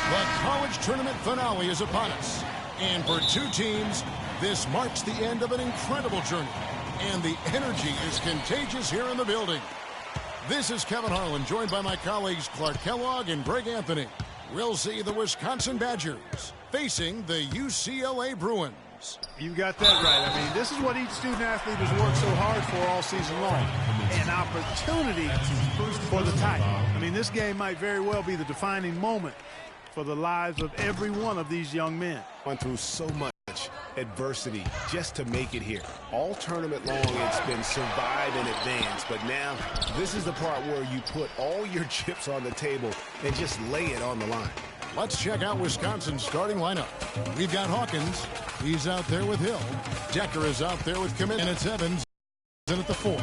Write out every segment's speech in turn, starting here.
The college tournament finale is upon us. And for two teams, this marks the end of an incredible journey. And the energy is contagious here in the building. This is Kevin Harlan, joined by my colleagues Clark Kellogg and Greg Anthony. We'll see the Wisconsin Badgers facing the UCLA Bruins. You got that right. I mean, this is what each student athlete has worked so hard for all season long. An opportunity for the title. I mean, this game might very well be the defining moment for the lives of every one of these young men. Went through so much adversity just to make it here. All tournament long, it's been survive and advance. But now, this is the part where you put all your chips on the table and just lay it on the line. Let's check out Wisconsin's starting lineup. We've got Hawkins. He's out there with Hill. Decker is out there with Commit. And it's Evans in at the 4.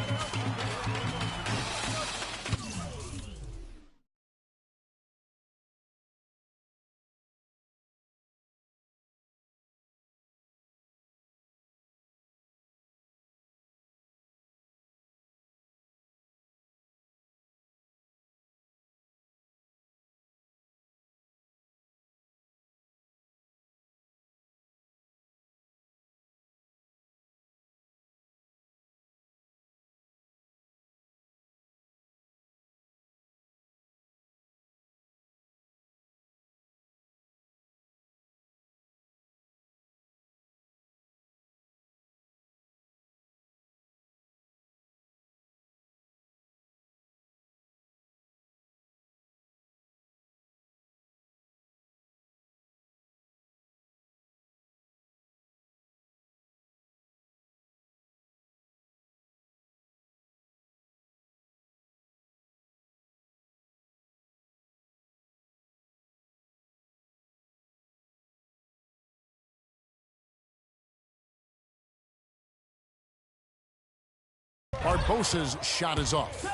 Barbosa's shot is off.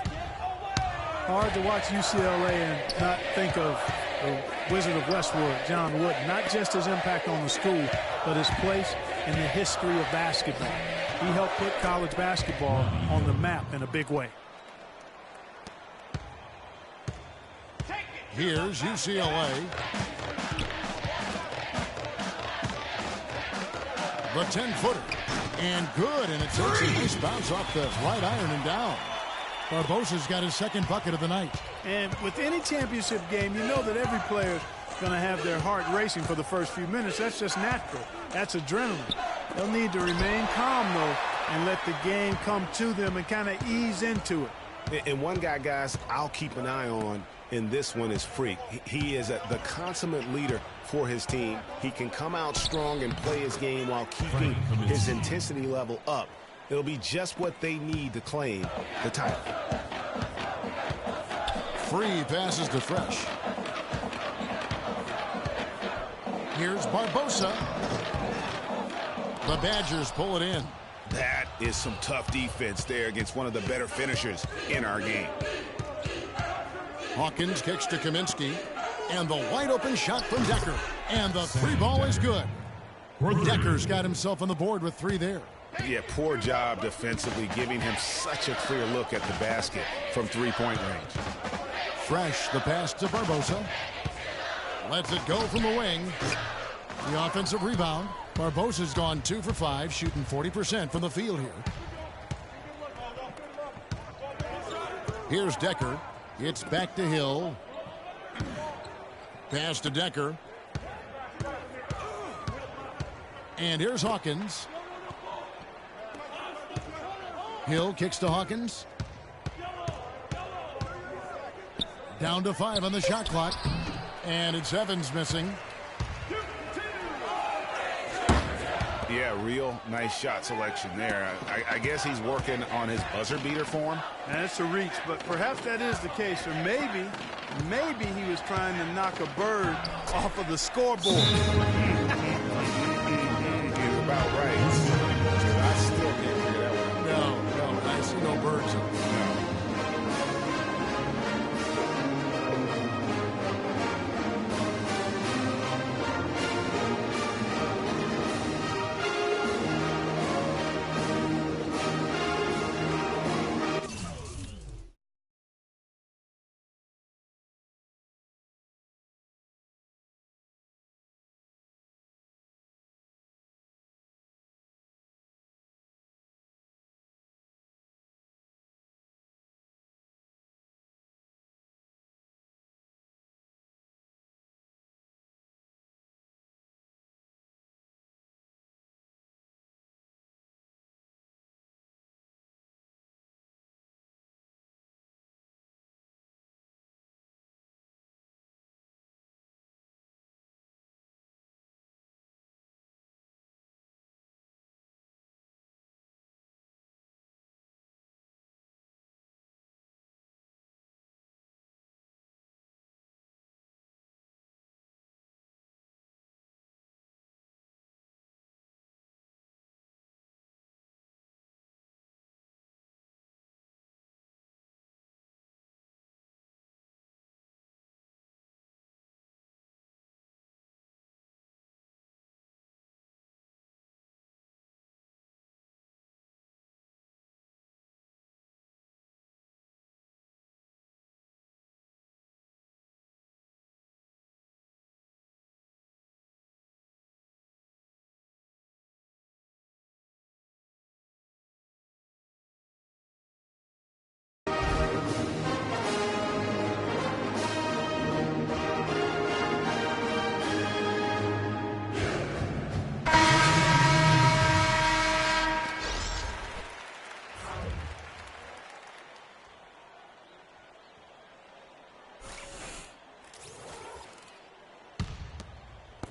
Hard to watch UCLA and not think of the Wizard of Westwood, John Wooden. Not just his impact on the school, but his place in the history of basketball. He helped put college basketball on the map in a big way. Here's UCLA. The 10-footer. And good, and it takes a nice bounce off the right iron and down. Barbosa's got his second bucket of the night. And with any championship game, you know that every player is going to have their heart racing for the first few minutes. That's just natural. That's adrenaline. They'll need to remain calm, though, and let the game come to them and kind of ease into it. And one guy, guys, I'll keep an eye on in this one is Freak. He is the consummate leader for his team. He can come out strong and play his game while keeping his intensity level up. It'll be just what they need to claim the title. Free passes to Fresh. Here's Barbosa. The Badgers pull it in. That is some tough defense there against one of the better finishers in our game. Hawkins kicks to Kaminsky. And the wide-open shot from Decker. And the 3 ball is good. Decker's got himself on the board with 3 there. Yeah, poor job defensively, giving him such a clear look at the basket from 3-point range. Fresh, the pass to Barbosa. Lets it go from the wing. The offensive rebound. Barbosa's gone 2 for 5, shooting 40% from the field here. Here's Decker. It's back to Hill. Pass to Decker. And here's Hawkins. Hill kicks to Hawkins. Down to 5 on the shot clock. And it's Evans missing. Yeah, real nice shot selection there. I guess he's working on his buzzer beater form. That's a reach, but perhaps that is the case. Or maybe he was trying to knock a bird off of the scoreboard. He's about right. I still can't figure that one out. No, I see no birds. No.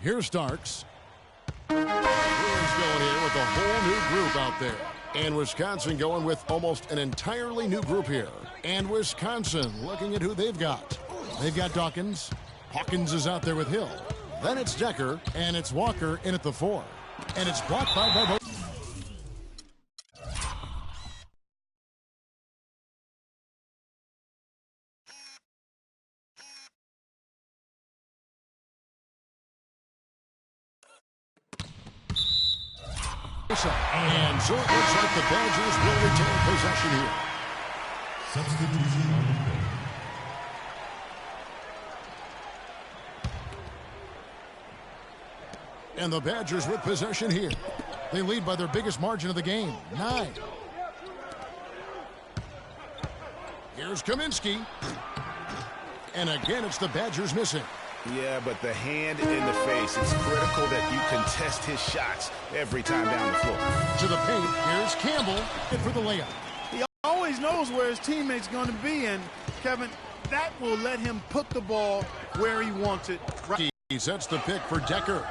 Here's Starks. Bruins going here with a whole new group out there. And Wisconsin going with almost an entirely new group here. And Wisconsin looking at who they've got. They've got Dawkins. Hawkins is out there with Hill. Then it's Decker, and it's Walker in at the 4. And it's blocked by Barbo. And so it looks like the Badgers will retain possession here. Substitution on the field. And the Badgers with possession here. They lead by their biggest margin of the game, 9. Here's Kaminsky. And again, it's the Badgers missing. Yeah, but the hand in the face, it's critical that you contest his shots every time down the floor. To the paint, here's Campbell for the layup. He always knows where his teammate's going to be, and, Kevin, that will let him put the ball where he wants it. He sets the pick for Decker.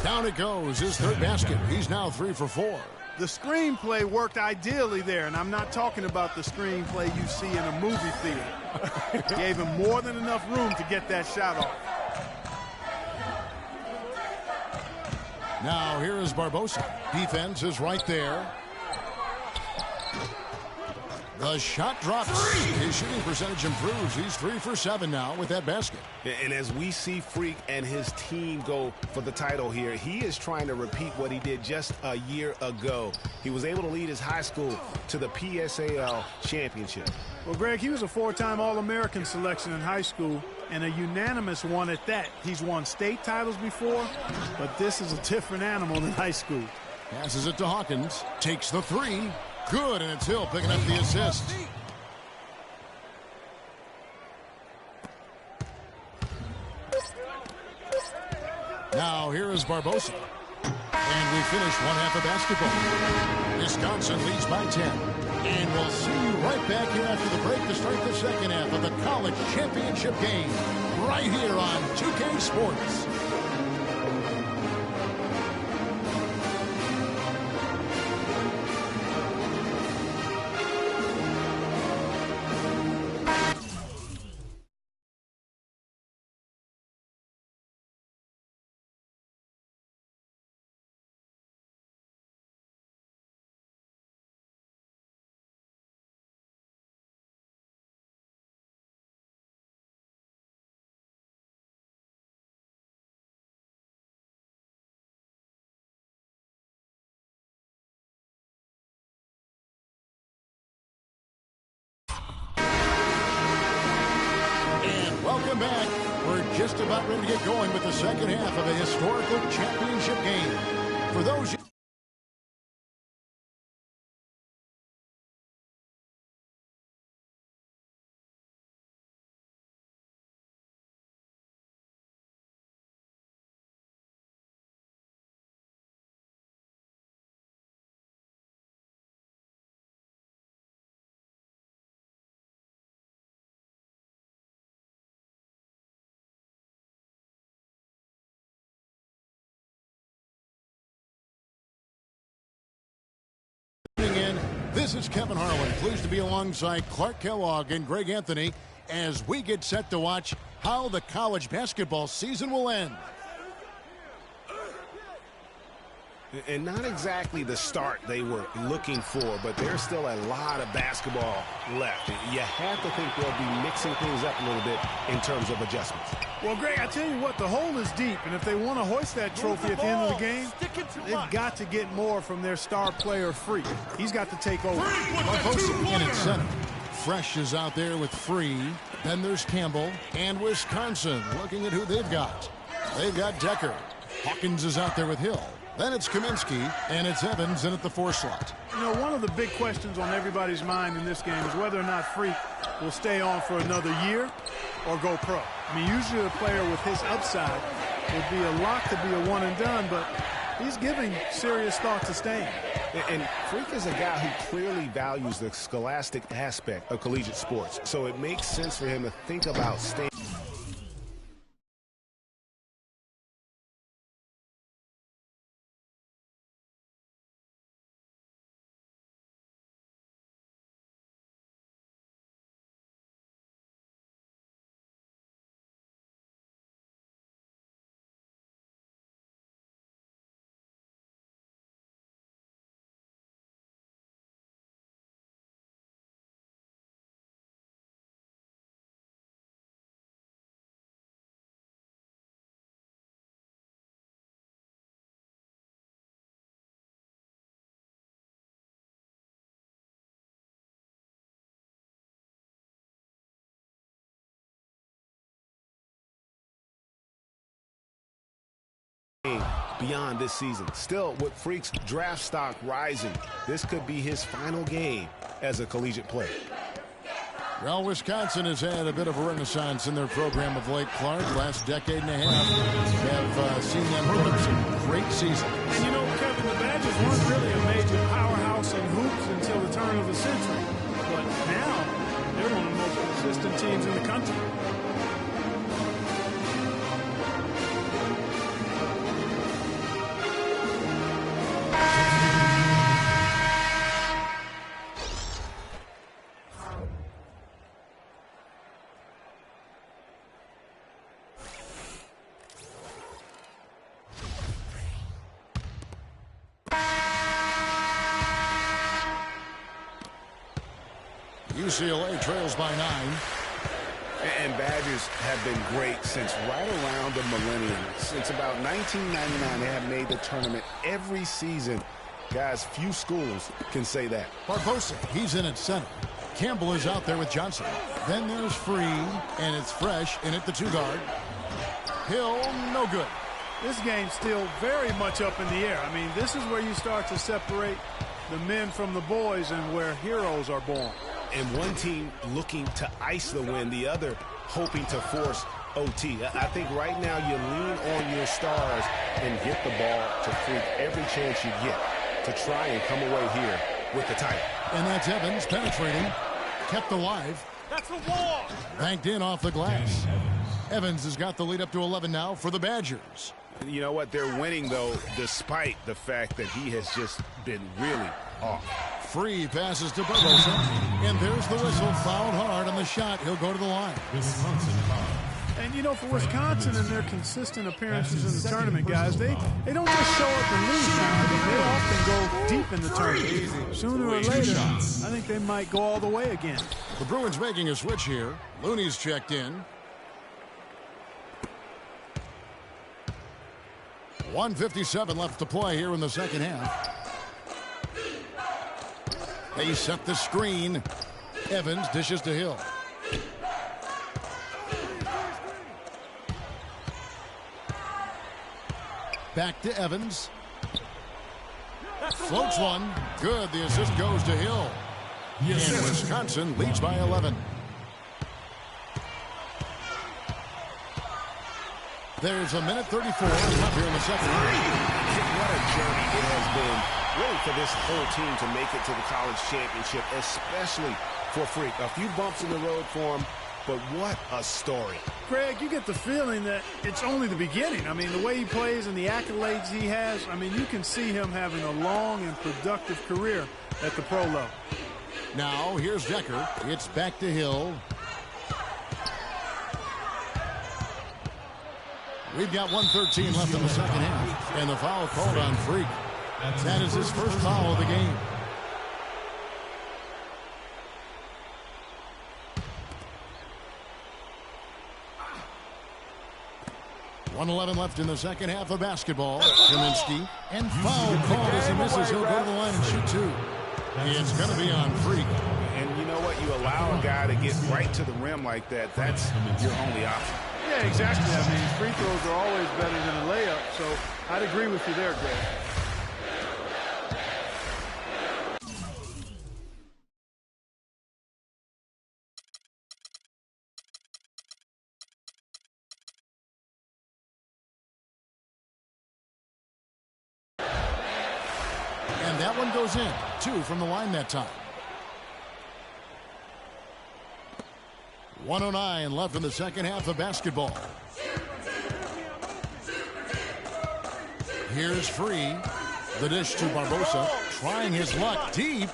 Down it goes, his third basket. He's now 3 for 4. The screenplay worked ideally there, and I'm not talking about the screenplay you see in a movie theater. Gave him more than enough room to get that shot off. Now here is Barbosa. Defense is right there. The shot drops. His shooting percentage improves. He's 3 for 7 now with that basket. And as we see Freak and his team go for the title here, he is trying to repeat what he did just a year ago. He was able to lead his high school to the PSAL championship. Well, Greg, he was a 4-time All-American selection in high school and a unanimous one at that. He's won state titles before, but this is a different animal than high school. Passes it to Hawkins. Takes the 3. Good, and it's Hill picking up the assist. Now here is Barbosa. And we finish one half of basketball. Wisconsin leads by 10. And we'll see you right back here after the break to start the second half of the college championship game. Right here on 2K Sports. Welcome back. We're just about ready to get going with the second half of a historical championship game. For those in, this is Kevin Harlan, pleased to be alongside Clark Kellogg and Greg Anthony as we get set to watch how the college basketball season will end. And not exactly the start they were looking for, but there's still a lot of basketball left. You have to think they'll be mixing things up a little bit in terms of adjustments. Well, Greg, I tell you what, the hole is deep, and if they want to hoist that trophy at the end of the game, they've got to get more from their star player, Freak. He's got to take over. Barbosa in at center. Fresh is out there with Free. Then there's Campbell and Wisconsin looking at who they've got. They've got Decker. Hawkins is out there with Hill. Then it's Kaminsky, and it's Evans in at the 4 slot. You know, one of the big questions on everybody's mind in this game is whether or not Freak will stay on for another year or go pro. I mean, usually a player with his upside would be a lock to be a one and done, but he's giving serious thought to staying. And Freak is a guy who clearly values the scholastic aspect of collegiate sports, so it makes sense for him to think about staying. beyond this season. Still, with Freak's draft stock rising, this could be his final game as a collegiate player. Well, Wisconsin has had a bit of a renaissance in their program of late, Clark. Last decade and a half have seen them put up some great seasons. And you know, Kevin, the Badgers weren't really a major powerhouse in hoops until the turn of the century. But now, they're one of the most consistent teams in the country. UCLA trails by 9. And Badgers have been great since right around the millennium. Since about 1999, they have made the tournament every season. Guys, few schools can say that. Barbosa, he's in at center. Campbell is out there with Johnson. Then there's Free, and it's Fresh in at the 2-guard. Hill, no good. This game's still very much up in the air. I mean, this is where you start to separate the men from the boys and where heroes are born. And one team looking to ice the win, the other hoping to force OT. I think right now you lean on your stars and get the ball to Freak every chance you get to try and come away here with the title. And that's Evans penetrating, kept alive. That's a wall. Banked in off the glass. Evans has got the lead up to 11 now for the Badgers. You know what? They're winning, though, despite the fact that he has just been really off. Free passes to Barbosa, and there's the whistle. Fouled hard on the shot. He'll go to the line. And, you know, for Wisconsin and their consistent appearances in the tournament, guys, they don't just show up and lose now. They often go deep in the tournament. Sooner or later, I think they might go all the way again. The Bruins making a switch here. Looney's checked in. 1:57 left to play here in the second half. They set the screen. Evans dishes to Hill. Back to Evans. Floats one. Good. The assist goes to Hill. And Wisconsin leads by 11. There's a minute 34 left here in the second half. What a journey it has been really for this whole team to make it to the college championship, especially for Freak. A few bumps in the road for him, but what a story. Greg, you get the feeling that it's only the beginning. I mean, the way he plays and the accolades he has, I mean, you can see him having a long and productive career at the pro level. Now, here's Decker. It's back to Hill. We've got 1:13 left in the second half, and the foul called on Freak. That is his first foul of the game. .111 left in the second half of basketball. Kaminsky, and foul called as he misses. He'll go to the line and shoot two. It's going to be on Freak. And you know what? You allow a guy to get right to the rim like that. That's your only option. Yeah, exactly. I mean, free throws are always better than a layup, so I'd agree with you there, Greg. And that one goes in. 2 from the line that time. 1:09 left in the second half of basketball. Here's Free. The dish to Barbosa. Trying his luck deep.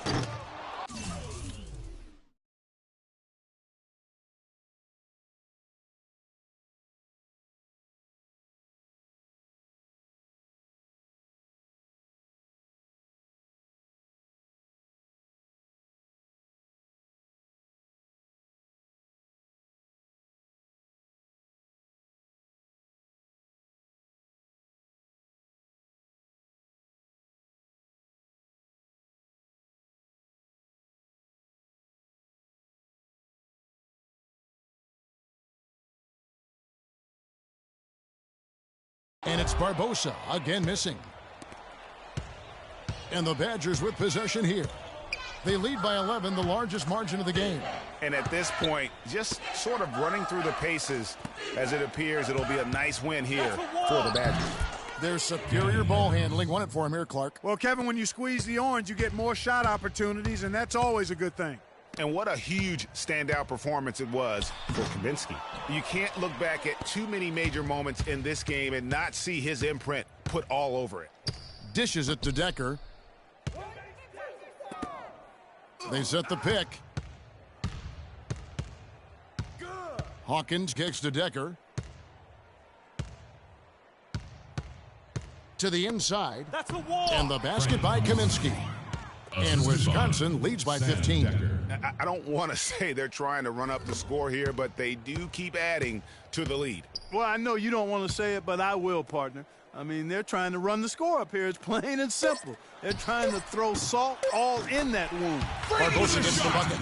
And it's Barbosa, again missing. And the Badgers with possession here. They lead by 11, the largest margin of the game. And at this point, just sort of running through the paces as it appears it'll be a nice win here for the Badgers. Their superior ball handling. Won it for him here, Clark. Well, Kevin, when you squeeze the orange, you get more shot opportunities, and that's always a good thing. And what a huge standout performance it was for Kaminsky. You can't look back at too many major moments in this game and not see his imprint put all over it. Dishes it to Decker. They set the pick. Hawkins kicks to Decker. To the inside. That's the wall. And the basket by Kaminsky. And Wisconsin leads by 15. I don't want to say they're trying to run up the score here, but they do keep adding to the lead. Well, I know you don't want to say it, but I will, partner. I mean, they're trying to run the score up here. It's plain and simple. They're trying to throw salt all in that wound. Barbosa gets the bucket.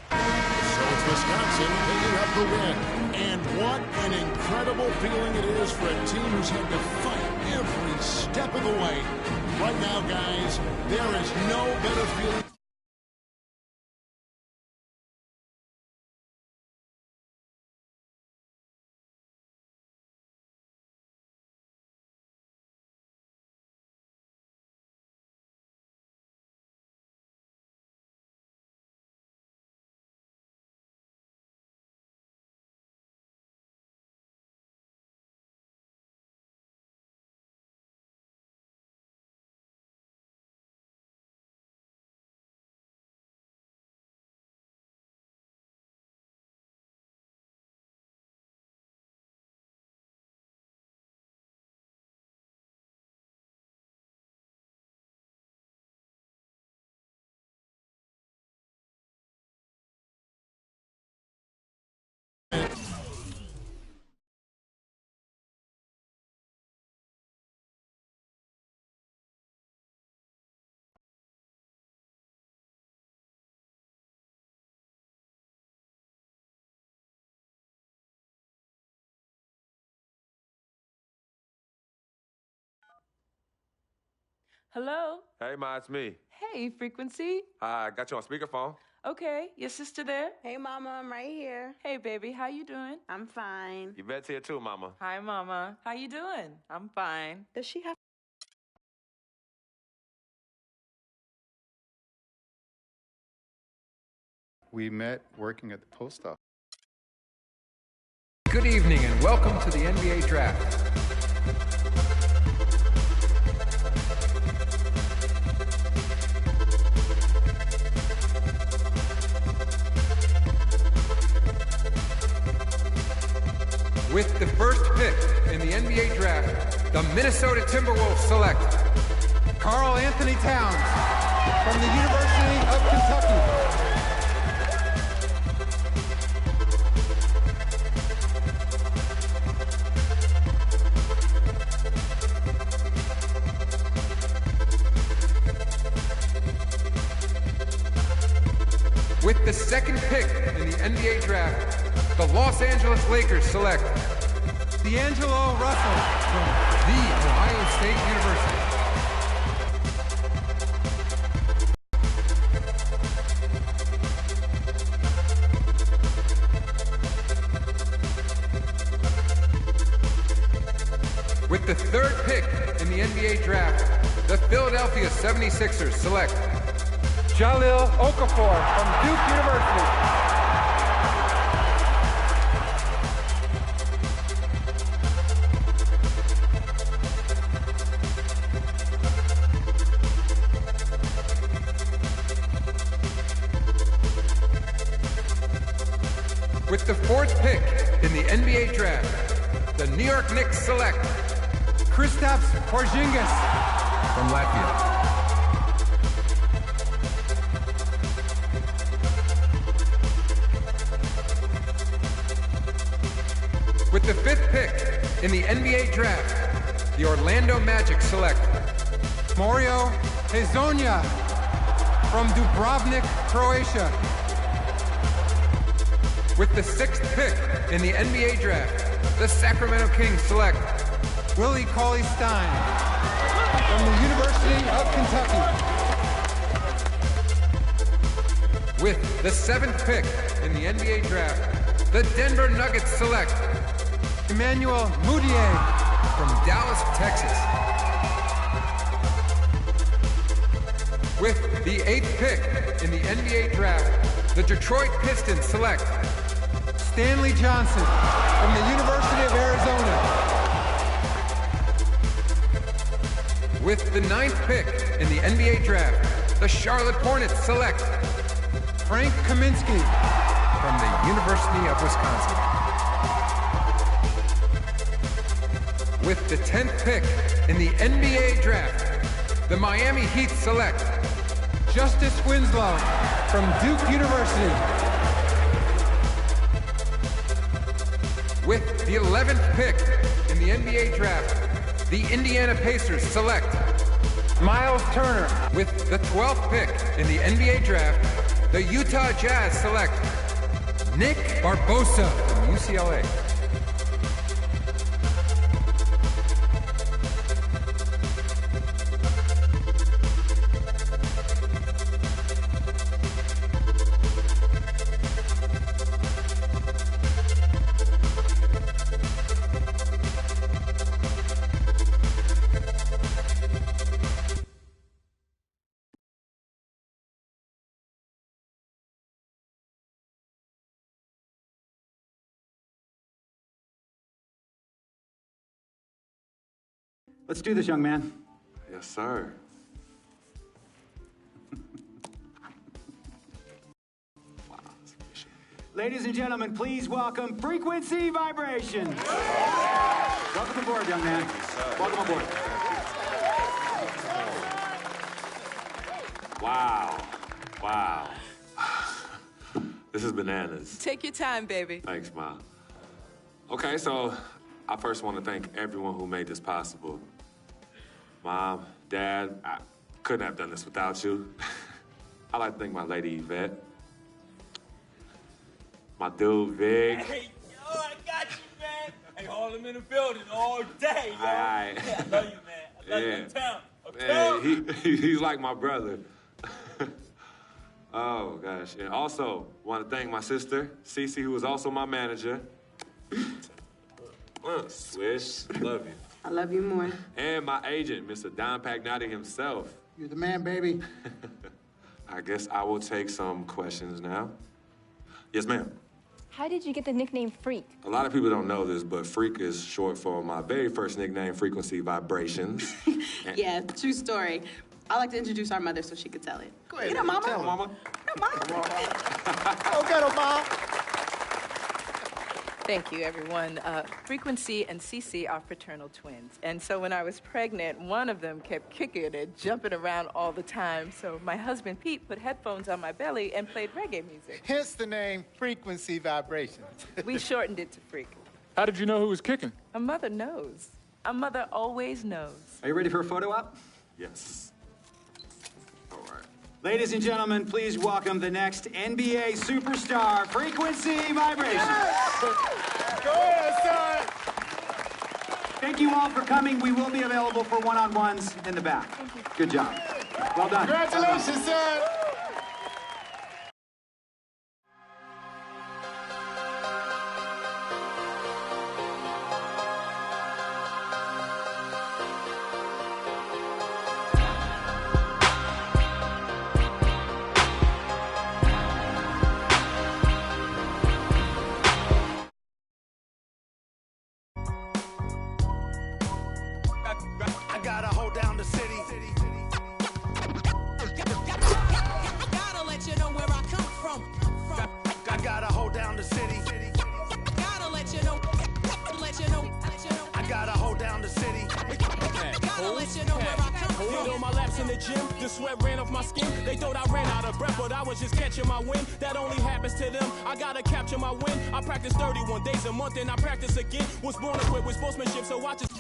So it's Wisconsin picking up the win. And what an incredible feeling it is for a team who's had to fight every step of the way. Right now, guys, there is no better feeling. Hello? Hey, Ma, it's me. Hey, Frequency. I got you on speakerphone. Okay, your sister there? Hey, Mama, I'm right here. Hey, baby, how you doing? I'm fine. You bet's here too, Mama. Hi, Mama. How you doing? I'm fine. Does she have... We met working at the post office. Good evening and welcome to the NBA Draft. With the first pick in the NBA Draft, the Minnesota Timberwolves select Karl Anthony Towns from the University of Kentucky. With the second pick in the NBA Draft, the Los Angeles Lakers select D'Angelo Russell from The Ohio State University. With the third pick in the NBA Draft, the Philadelphia 76ers select Jahlil Okafor from Duke University. With the fourth pick in the NBA Draft, the New York Knicks select Kristaps Porzingis from Latvia. With the fifth pick in the NBA Draft, the Orlando Magic select Mario Hezonja from Dubrovnik, Croatia. With the 6th pick in the NBA draft, the Sacramento Kings select Willie Cauley-Stein from the University of Kentucky. With the 7th pick in the NBA draft, the Denver Nuggets select Emmanuel Mudiay from Dallas, Texas. With the 8th pick in the NBA draft, the Detroit Pistons select Stanley Johnson from the University of Arizona. With the 9th pick in the NBA draft, the Charlotte Hornets select Frank Kaminsky from the University of Wisconsin. With the 10th pick in the NBA draft, the Miami Heat select Justice Winslow from Duke University. With the 11th pick in the NBA draft, the Indiana Pacers select Miles Turner. With the 12th pick in the NBA draft, the Utah Jazz select Nick Barbosa from UCLA. Let's do this, young man. Yes, sir. Ladies and gentlemen, please welcome Frequency Vibration. Welcome aboard, young man. Welcome aboard. Wow. Wow. This is bananas. Take your time, baby. Thanks, Mom. Okay, so I first want to thank everyone who made this possible. Mom, Dad, I couldn't have done this without you. I'd like to thank my lady, Yvette. My dude, Vic. Hey, yo, I got you, man. Hey, Harlem in the building all day, yo. Aye. Yeah, I love you, man. I love you in town. Hey, he's like my brother. Oh, gosh. And also, want to thank my sister, Cece, who was also my manager. Swish, love you. I love you more. And my agent, Mr. Don Pagnotti himself. You're the man, baby. I guess I will take some questions now. Yes, ma'am. How did you get the nickname Freak? A lot of people don't know this, but Freak is short for my very first nickname, Frequency Vibrations. Yeah, true story. I like to introduce our mother so she could tell it. Go ahead. You know, Mama. Tell her, Mama. No, Mama. Go get him, Mom. Thank you, everyone. Frequency and Cece are fraternal twins. And so when I was pregnant, one of them kept kicking and jumping around all the time. So my husband, Pete, put headphones on my belly and played reggae music. Hence the name Frequency Vibrations. We shortened it to Freak. How did you know who was kicking? A mother knows. A mother always knows. Are you ready for a photo op? Yes. All right. Ladies and gentlemen, please welcome the next NBA superstar, Frequency Vibration. Go ahead, son. Thank you all for coming. We will be available for one-on-ones in the back. Good job. Well done. Congratulations, son. I gotta hold down the city. Gotta let you know where I come from. I gotta hold down the city. Gotta let you know. I gotta hold down the city. Gotta let you know where I come from. Hit on my laps in the gym, the sweat ran off my skin. They thought I ran out of breath, but I was just catching my wind. That only happens to them. I gotta capture my win. I practice 31 days a month and I practice again. Was born equipped with sportsmanship, so I just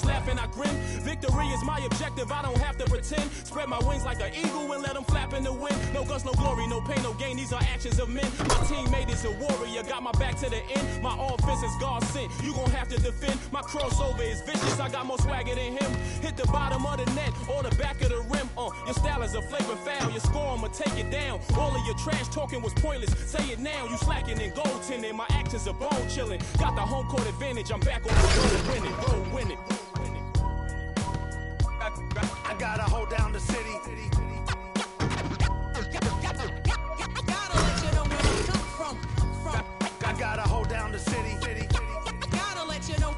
laugh and I grin. Victory is my objective. I don't pretend. Spread my wings like an eagle and let them flap in the wind. No guts, no glory, no pain, no gain. These are actions of men. My teammate is a warrior, got my back to the end. My offense is God sent. You gon' have to defend. My crossover is vicious. I got more swagger than him. Hit the bottom of the net or the back of the rim. Your style is a flavor foul. Your score, I'ma take it down. All of your trash talking was pointless. Say it now. You slacking in goaltending. My actions are bone chilling. Got the home court advantage. I'm back on the road winning. Road winning. I gotta hold down the city. Gotta let you know where I come from. I gotta hold down the city. Gotta let you know.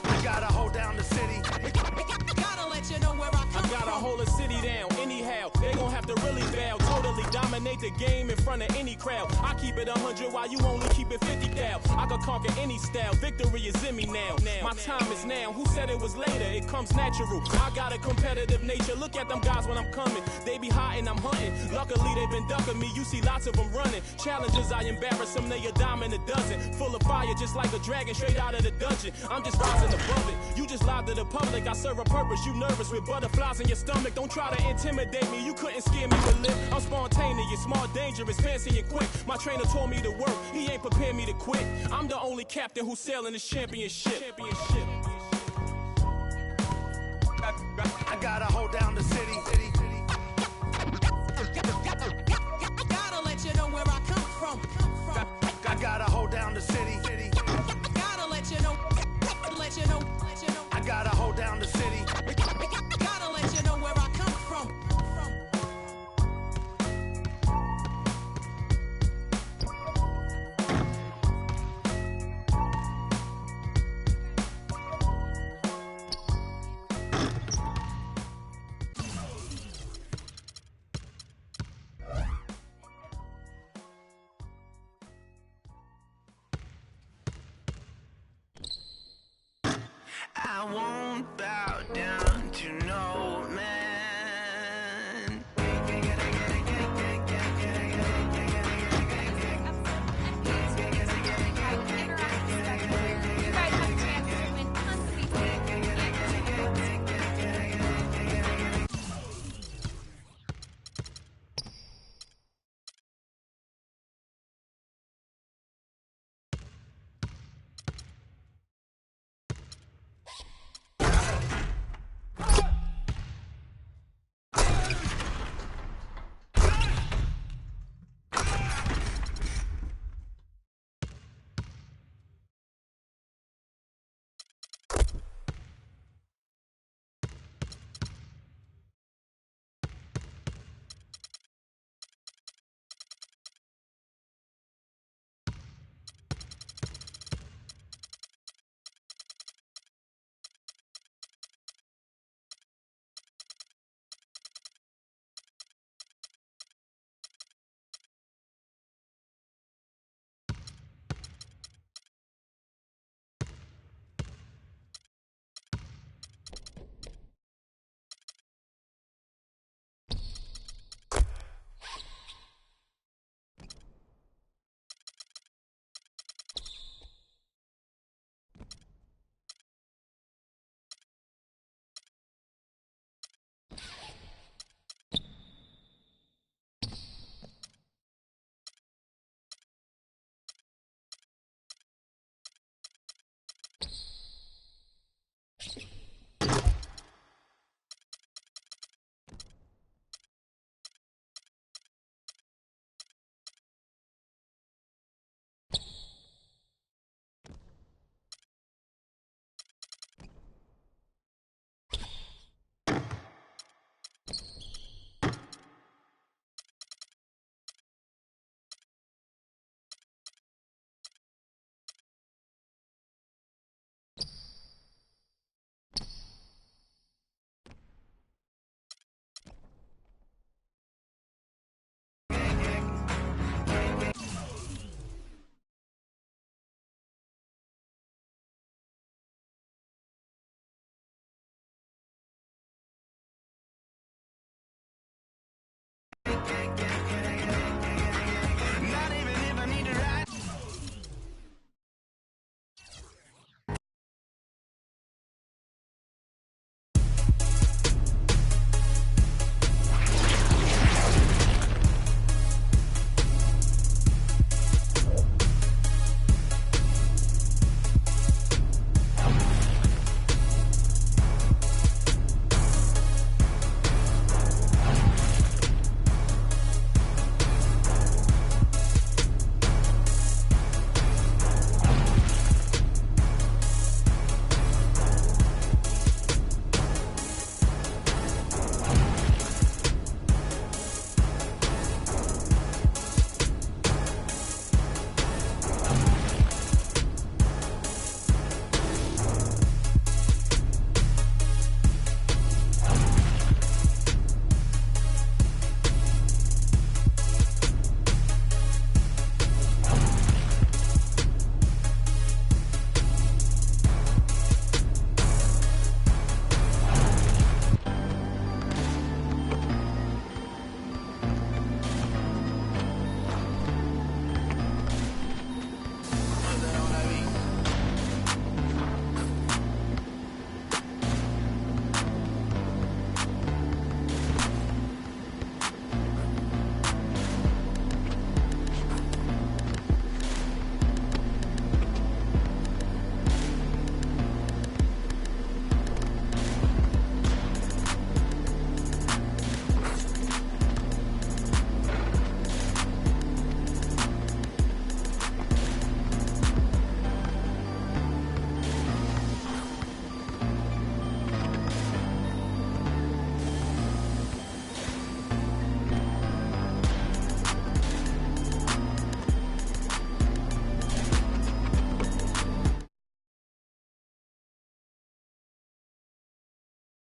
I gotta hold down the city. Gotta let you know where I come from. I gotta hold a city down anyhow. They gon' have to really bow. Totally dominate the game in front of any crowd. I keep it 100 while you only keep it 50 down. I can conquer any style. Victory is in me now. My time is now. Who said it was later? It comes natural. I got a competitive nature. Look at them guys when I'm coming. They be hot and I'm hunting. Luckily they been ducking me. You see lots of them running. Challenges I embarrass them. They a dime in a dozen. Full of fire just like a dragon straight out of the dungeon. I'm just rising above it. You just lied to the public. I serve a purpose. You nervous with butterflies in your stomach. Don't try to intimidate me. You couldn't scare me with lip. I'm spontaneous, smart, dangerous, fancy and quick. My trainer told me to work. He ain't prepared me to quit. I'm the only captain who's sailing this championship.